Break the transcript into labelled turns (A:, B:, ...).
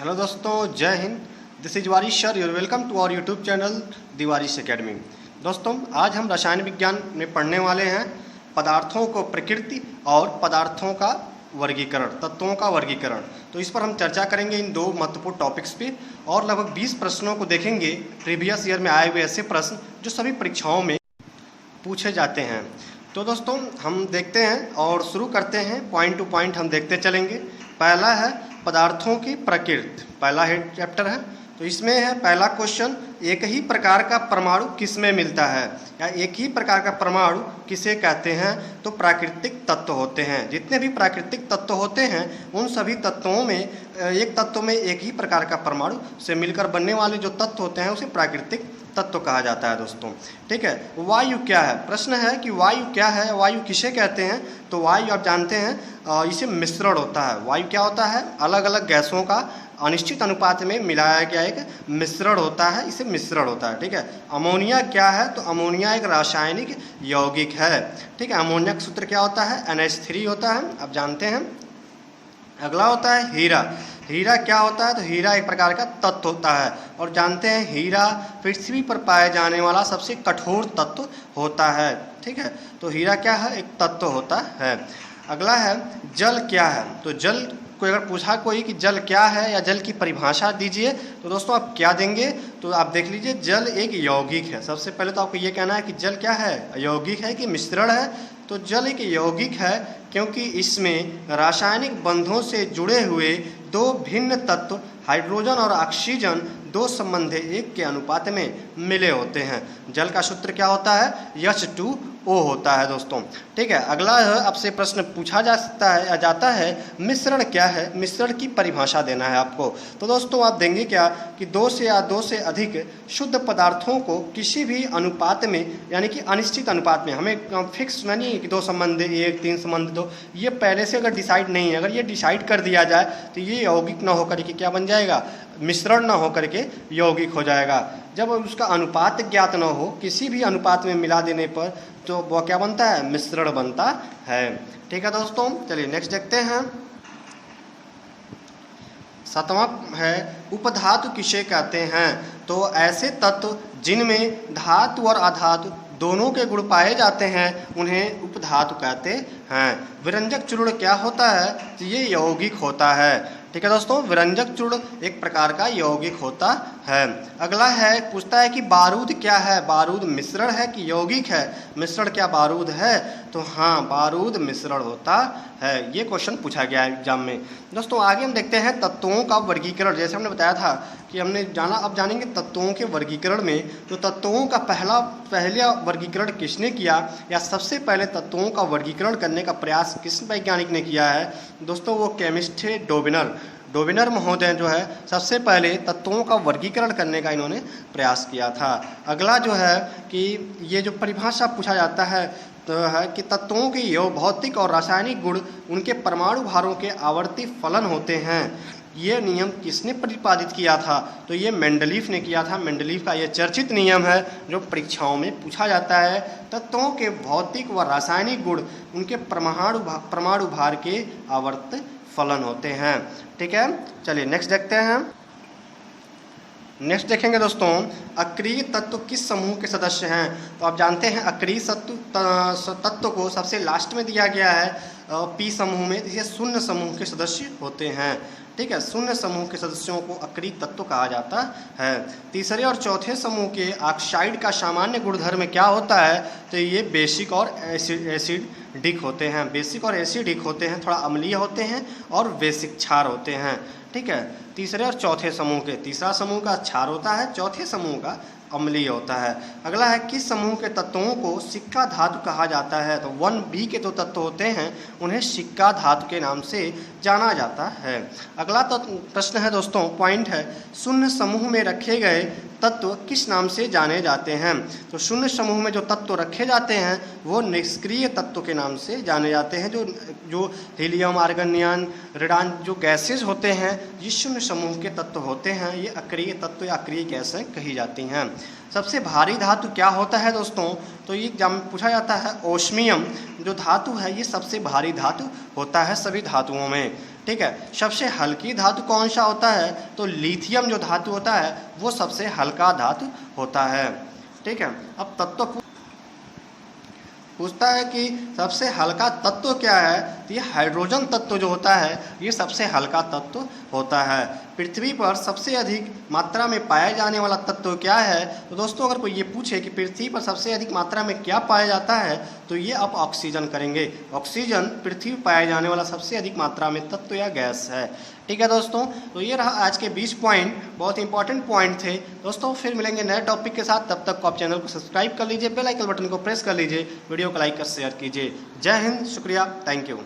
A: Hello दोस्तों, जय हिंद। This is Waris sir, you're welcome to our YouTube channel the Waris academy. दोस्तों, आज हम रसायन विज्ञान में पढ़ने वाले हैं पदार्थों को प्रकृति और पदार्थों का वर्गीकरण, तत्वों का वर्गीकरण। तो इस पर हम चर्चा करेंगे इन दो महत्वपूर्ण टॉपिक्स पे और लगभग 20 प्रश्नों को देखेंगे प्रीवियस ईयर में आए हुए ऐसे प्रश्न जो सभी परीक्षाओं में पूछे जाते हैं। तो दोस्तों, हम देखते हैं और शुरू करते हैं। पॉइंट टू पॉइंट हम देखते चलेंगे। पहला है पदार्थों की प्रकृति, पहला है चैप्टर है। तो इसमें है पहला क्वेश्चन, एक ही प्रकार का परमाणु किसमें मिलता है, या एक ही प्रकार का परमाणु किसे कहते हैं? तो प्राकृतिक तत्व होते हैं। जितने भी प्राकृतिक तत्व होते हैं उन सभी तत्वों में एक तत्व में एक ही प्रकार का परमाणु से मिलकर बनने वाले जो तत्व होते हैं उसे प्राकृतिक तत्व कहा जाता है दोस्तों। ठीक है। वायु क्या है? प्रश्न है कि वायु क्या है, वायु किसे कहते हैं? तो वायु आप जानते हैं इसे मिश्रण होता है। वायु क्या होता है? अलग अलग गैसों का अनिश्चित अनुपात में मिलाया गया एक मिश्रण होता है, इसे मिश्रण होता है। ठीक है। अमोनिया क्या है? तो अमोनिया एक रासायनिक यौगिक है। ठीक है। अमोनिया का सूत्र क्या होता है? NH3 होता है, आप जानते हैं। अगला होता है हीरा। हीरा क्या होता है? तो हीरा एक प्रकार का तत्व होता है और जानते हैं हीरा पृथ्वी पर पाए जाने वाला सबसे कठोर तत्व होता है। ठीक है। तो हीरा क्या है? एक तत्व होता है। अगला है जल क्या है? तो जल को अगर पूछा कोई कि जल क्या है या जल की परिभाषा दीजिए तो दोस्तों आप क्या देंगे? तो आप देख लीजिए, जल एक यौगिक है। सबसे पहले तो आपको ये कहना है कि जल क्या है? यौगिक है कि मिश्रण है? तो जल एक यौगिक है क्योंकि इसमें रासायनिक बंधों से जुड़े हुए दो भिन्न तत्व हाइड्रोजन और ऑक्सीजन दो संबंधी एक के अनुपात में मिले होते हैं। जल का सूत्र क्या होता है? H2O होता है दोस्तों। ठीक है। अगला है, आपसे प्रश्न पूछा जा सकता है या जाता है, मिश्रण क्या है? मिश्रण की परिभाषा देना है आपको। तो दोस्तों आप देंगे क्या कि दो से या दो से अधिक शुद्ध पदार्थों को किसी भी अनुपात में, यानी कि अनिश्चित अनुपात में, हमें फिक्स नहीं है कि दो संबंध 1 3 संबंध 2, ये पहले से अगर डिसाइड नहीं है, अगर ये डिसाइड कर दिया जाए तो ये यौगिक ना होकर के क्या बन जाएगा? मिश्रण ना होकर के यौगिक हो जाएगा। जब उसका अनुपात ज्ञात न हो, किसी भी अनुपात में मिला देने पर तो वो क्या बनता है? मिश्रण बनता है। ठीक है दोस्तों, चलिए नेक्स्ट देखते हैं। 7वां है उपधातु किसे कहते हैं? तो ऐसे तत्व जिनमें धातु और अधातु दोनों के गुण पाए जाते हैं उन्हें उपधातु कहते हैं। विरंजक चूर्ण क्या होता है? तो ये यौगिक होता है। ठीक है दोस्तों, विरंजक चूर्ण एक प्रकार का यौगिक होता है। अगला है, पूछता है कि बारूद क्या है? बारूद मिश्रण है कि यौगिक है? मिश्रण क्या बारूद है? तो हाँ, बारूद मिश्रण होता है। ये क्वेश्चन पूछा गया है एग्जाम में। दोस्तों आगे हम देखते हैं तत्वों का वर्गीकरण। जैसे हमने बताया था कि हमने जाना, अब जानेंगे तत्वों के वर्गीकरण में। तो तत्वों का पहला वर्गीकरण किसने किया, या सबसे पहले तत्वों का वर्गीकरण करने का प्रयास किस वैज्ञानिक ने किया है? दोस्तों वो केमिस्ट थे डोबिनर महोदय जो है सबसे पहले तत्वों का वर्गीकरण करने का इन्होंने प्रयास किया था। अगला जो है कि ये जो परिभाषा पूछा जाता है तो है कि तत्वों के भौतिक और रासायनिक गुण उनके परमाणु भारों के आवर्ती फलन होते हैं। ये नियम किसने प्रतिपादित किया था? तो ये मेंडलीफ ने किया था। मेंडलीफ का ये चर्चित नियम है जो परीक्षाओं में पूछा जाता है। तत्वों के भौतिक व रासायनिक गुण उनके परमाणु भार के आवर्त फलन होते हैं। ठीक है। चलिए नेक्स्ट देखते हैं। नेक्स्ट देखेंगे दोस्तों, अक्रिय तत्व किस समूह के सदस्य हैं? तो आप जानते हैं अक्रिय तत्व को सबसे लास्ट में दिया गया है पी समूह में। ये शून्य समूह के सदस्य होते हैं। ठीक है। शून्य समूह के सदस्यों को अक्रिय तत्व कहा जाता है। तीसरे और चौथे समूह के ऑक्साइड का सामान्य गुणधर्म क्या होता है? तो ये बेसिक और एसिडिक होते हैं। बेसिक और एसिडिक होते हैं, थोड़ा अम्लीय होते हैं और बेसिक क्षार होते हैं। ठीक है। तीसरे और चौथे समूह के, तीसरा समूह का क्षार होता है, चौथे समूह का अम्लीय होता है। अगला है किस समूह के तत्वों को सिक्का धातु कहा जाता है? तो 1B के जो तत्व होते हैं उन्हें सिक्का धातु के नाम से जाना जाता है। अगला तो प्रश्न है दोस्तों, पॉइंट है, शून्य समूह में रखे गए तत्व किस नाम से जाने जाते हैं? तो शून्य समूह में जो तत्व रखे जाते हैं वो निष्क्रिय तत्व के नाम से जाने जाते हैं। जो हीलियम, आर्गन, नियॉन, रेडॉन जो गैसेज होते हैं ये शून्य समूह के तत्व होते हैं। ये अक्रिय तत्व या अक्रिय गैसें कही जाती हैं। सबसे भारी धातु क्या होता है दोस्तों? तो ये एग्जाम में पूछा जाता है। ओस्मियम जो धातु है ये सबसे भारी धातु होता है सभी धातुओं में। ठीक है। सबसे हल्की धातु कौन सा होता है? तो लिथियम जो धातु होता है वो सबसे हल्का धातु होता है। ठीक है। अब तत्व पूछता है कि सबसे हल्का तत्व क्या है? तो ये हाइड्रोजन तत्व जो होता है ये सबसे हल्का तत्व होता है। पृथ्वी पर सबसे अधिक मात्रा में पाया जाने वाला तत्व क्या है? तो दोस्तों अगर कोई ये पूछे कि पृथ्वी पर सबसे अधिक मात्रा में क्या पाया जाता है तो ये आप ऑक्सीजन करेंगे। ऑक्सीजन पृथ्वी पर पाया जाने वाला सबसे अधिक मात्रा में तत्व या गैस है। ठीक है दोस्तों, तो ये रहा आज के 20 पॉइंट, बहुत इंपॉर्टेंट पॉइंट थे दोस्तों। फिर मिलेंगे नए टॉपिक के साथ, तब तक को आप चैनल को सब्सक्राइब कर लीजिए, बेल आइकन बटन को प्रेस कर लीजिए, वीडियो को लाइक कर शेयर कीजिए। जय हिंद, शुक्रिया, थैंक यू।